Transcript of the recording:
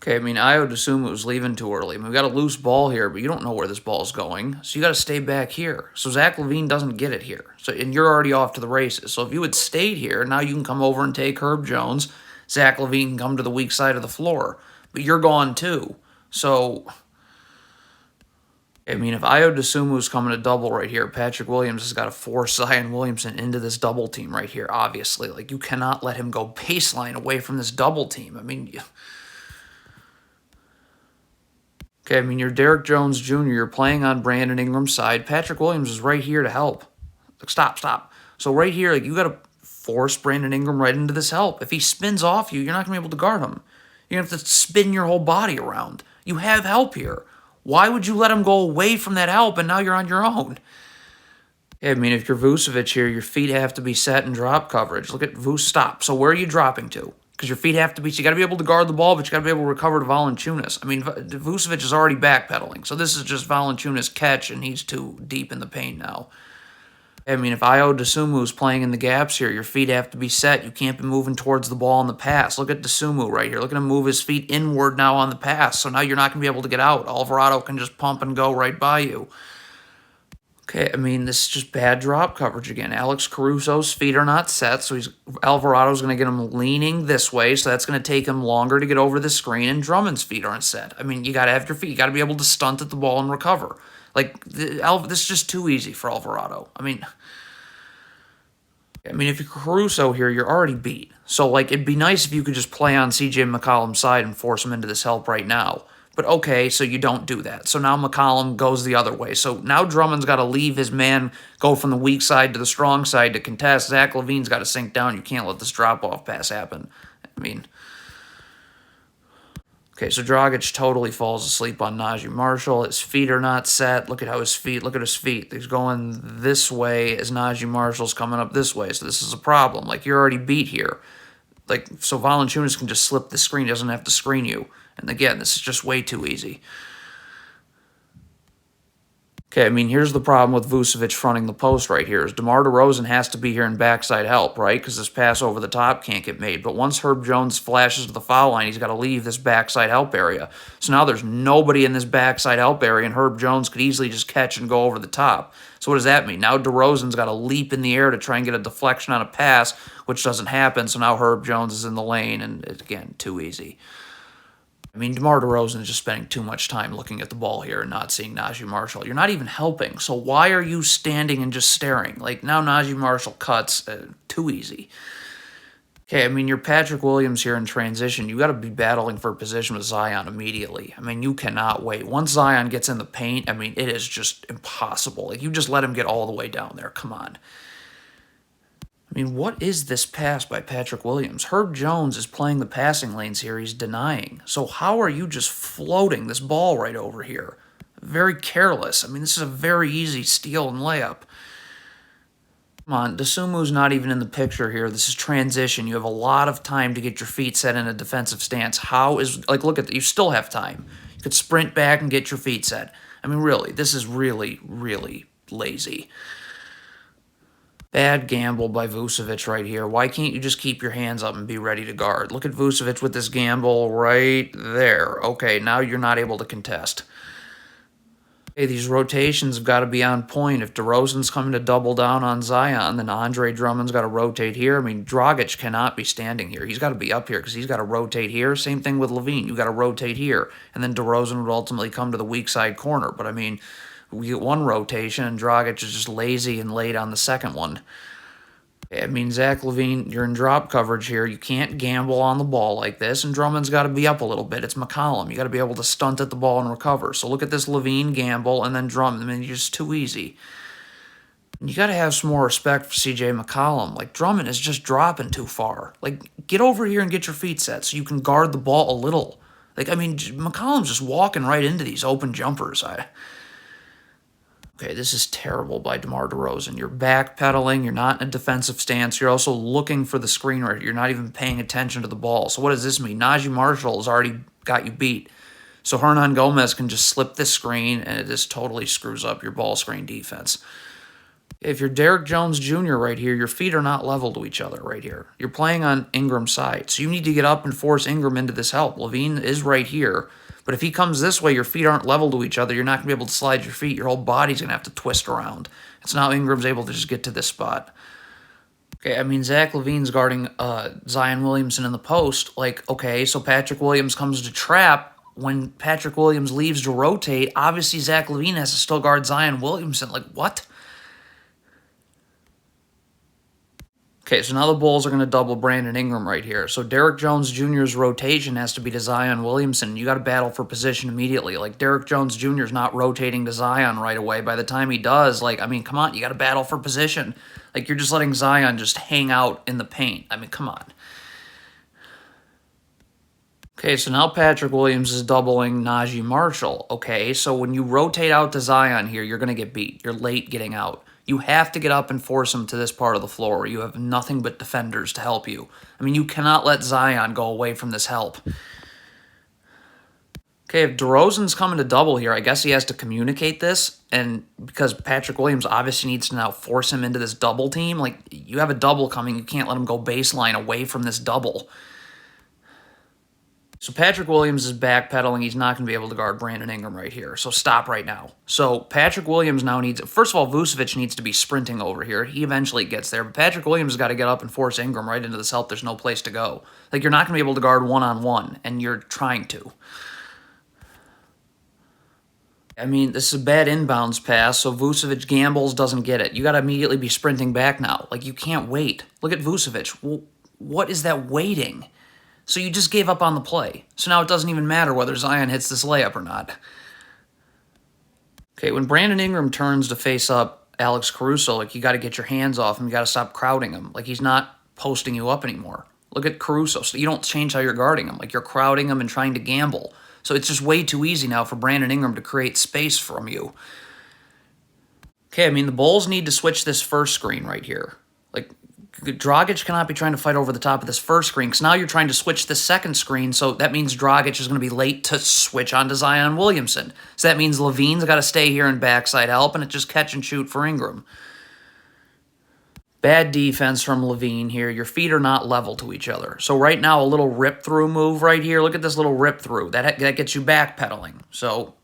Okay, I mean, I would assume it was leaving too early. I mean, we got a loose ball here, but you don't know where this ball's going, so you got to stay back here. So Zach LaVine doesn't get it here. So and you're already off to the races. So if you had stayed here, now you can come over and take Herb Jones. Zach LaVine can come to the weak side of the floor, but you're gone too. So I mean, if Io DeSumu's coming to double right here, Patrick Williams has got to force Zion Williamson into this double team right here, obviously. Like, you cannot let him go baseline away from this double team. I mean, okay, I mean, you're Derrick Jones Jr., you're playing on Brandon Ingram's side. Patrick Williams is right here to help. Like, stop. So right here, like, you got to force Brandon Ingram right into this help. If he spins off you, you're not going to be able to guard him. You're going to have to spin your whole body around. You have help here. Why would you let him go away from that help and now you're on your own? I mean, if you're Vucevic here, your feet have to be set in drop coverage. Look at Vuce, stop. So where are you dropping to? Because your feet have to be, so you got to be able to guard the ball, but you got to be able to recover to Valanciunas. I mean, Vucevic is already backpedaling, so this is just Valanciunas' catch, and he's too deep in the paint now. I mean, if Io DeSumu's playing in the gaps here, your feet have to be set. You can't be moving towards the ball on the pass. Look at DeSumo right here. Look at him move his feet inward now on the pass, so now you're not going to be able to get out. Alvarado can just pump and go right by you. Okay, I mean, this is just bad drop coverage again. Alex Caruso's feet are not set, so Alvarado's going to get him leaning this way, so that's going to take him longer to get over the screen, and Drummond's feet aren't set. I mean, you got to have your feet. You got to be able to stunt at the ball and recover. Like, this is just too easy for Alvarado. I mean, if you're Caruso here, you're already beat. So, like, it'd be nice if you could just play on C.J. McCollum's side and force him into this help right now. But okay, so you don't do that. So now McCollum goes the other way. So now Drummond's got to leave his man, go from the weak side to the strong side to contest. Zach LaVine's got to sink down. You can't let this drop-off pass happen. I mean, okay, so Dragic totally falls asleep on Najee Marshall. His feet are not set. Look at his feet. He's going this way as Najee Marshall's coming up this way. So this is a problem. Like, you're already beat here. Like, so Valanciunas can just slip the screen. He doesn't have to screen you. And again, this is just way too easy. Okay, I mean, here's the problem with Vucevic fronting the post right here is DeMar DeRozan has to be here in backside help, right? Because this pass over the top can't get made. But once Herb Jones flashes to the foul line, he's got to leave this backside help area. So now there's nobody in this backside help area, and Herb Jones could easily just catch and go over the top. So what does that mean? Now DeRozan's got to leap in the air to try and get a deflection on a pass, which doesn't happen. So now Herb Jones is in the lane, and again, too easy. I mean, DeMar DeRozan is just spending too much time looking at the ball here and not seeing Najee Marshall. You're not even helping, so why are you standing and just staring? Like, now Najee Marshall cuts. Too easy. Okay, I mean, you're Patrick Williams here in transition. You got to be battling for position with Zion immediately. I mean, you cannot wait. Once Zion gets in the paint, I mean, it is just impossible. Like, you just let him get all the way down there. Come on. I mean, what is this pass by Patrick Williams? Herb Jones is playing the passing lanes here. He's denying. So how are you just floating this ball right over here? Very careless. I mean, this is a very easy steal and layup. Come on, DeSumu's not even in the picture here. This is transition. You have a lot of time to get your feet set in a defensive stance. Like, look at that. You still have time. You could sprint back and get your feet set. I mean, really, this is really, really lazy. Bad gamble by Vucevic right here. Why can't you just keep your hands up and be ready to guard? Look at Vucevic with this gamble right there. Okay, now you're not able to contest. Hey, these rotations have got to be on point. If DeRozan's coming to double down on Zion, then Andre Drummond's got to rotate here. I mean, Dragic cannot be standing here. He's got to be up here because he's got to rotate here. Same thing with LaVine. You got to rotate here. And then DeRozan would ultimately come to the weak side corner. But, I mean, we get one rotation, and Dragic is just lazy and late on the second one. I mean, Zach LaVine, you're in drop coverage here. You can't gamble on the ball like this, and Drummond's got to be up a little bit. It's McCollum. You got to be able to stunt at the ball and recover. So look at this LaVine gamble and then Drummond. I mean, you're just too easy. You got to have some more respect for C.J. McCollum. Like, Drummond is just dropping too far. Like, get over here and get your feet set so you can guard the ball a little. Like, I mean, McCollum's just walking right into these open jumpers. Okay, this is terrible by DeMar DeRozan. You're backpedaling. You're not in a defensive stance. You're also looking for the screen right. You're not even paying attention to the ball. So what does this mean? Najee Marshall has already got you beat. So Hernan Gomez can just slip this screen, and it just totally screws up your ball screen defense. If you're Derek Jones Jr. right here, your feet are not level to each other right here. You're playing on Ingram's side, so you need to get up and force Ingram into this help. LaVine is right here, but if he comes this way, your feet aren't level to each other. You're not going to be able to slide your feet. Your whole body's going to have to twist around. It's now Ingram's able to just get to this spot. Okay, I mean, Zach LaVine's guarding Zion Williamson in the post. Like, okay, so Patrick Williams comes to trap. When Patrick Williams leaves to rotate, obviously Zach LaVine has to still guard Zion Williamson. Like, what? Okay, so now the Bulls are going to double Brandon Ingram right here. So Derek Jones Jr.'s rotation has to be to Zion Williamson. You got to battle for position immediately. Like, Derek Jones Jr. is not rotating to Zion right away. By the time he does, like, I mean, come on, you got to battle for position. Like, you're just letting Zion just hang out in the paint. I mean, come on. Okay, so now Patrick Williams is doubling Najee Marshall. Okay, so when you rotate out to Zion here, you're going to get beat. You're late getting out. You have to get up and force him to this part of the floor where you have nothing but defenders to help you. I mean, you cannot let Zion go away from this help. Okay, if DeRozan's coming to double here, I guess he has to communicate this, and because Patrick Williams obviously needs to now force him into this double team, like, you have a double coming, you can't let him go baseline away from this double. So Patrick Williams is backpedaling. He's not going to be able to guard Brandon Ingram right here. So stop right now. So Patrick Williams now needs... First of all, Vucevic needs to be sprinting over here. He eventually gets there. But Patrick Williams has got to get up and force Ingram right into this help. There's no place to go. Like, you're not going to be able to guard one-on-one, and you're trying to. I mean, this is a bad inbounds pass, so Vucevic gambles, doesn't get it. You got to immediately be sprinting back now. Like, you can't wait. Look at Vucevic. What is that waiting? So you just gave up on the play. So now it doesn't even matter whether Zion hits this layup or not. Okay, when Brandon Ingram turns to face up Alex Caruso, like, you got to get your hands off him. You got to stop crowding him. Like, he's not posting you up anymore. Look at Caruso. So you don't change how you're guarding him. Like, you're crowding him and trying to gamble. So it's just way too easy now for Brandon Ingram to create space from you. Okay, I mean, the Bulls need to switch this first screen right here. Like, Dragic cannot be trying to fight over the top of this first screen, because now you're trying to switch the second screen, so that means Dragic is going to be late to switch onto Zion Williamson. So that means LaVine's got to stay here in backside help, and it's just catch and shoot for Ingram. Bad defense from LaVine here. Your feet are not level to each other. So right now, a little rip-through move right here. Look at this little rip-through. That gets you backpedaling. So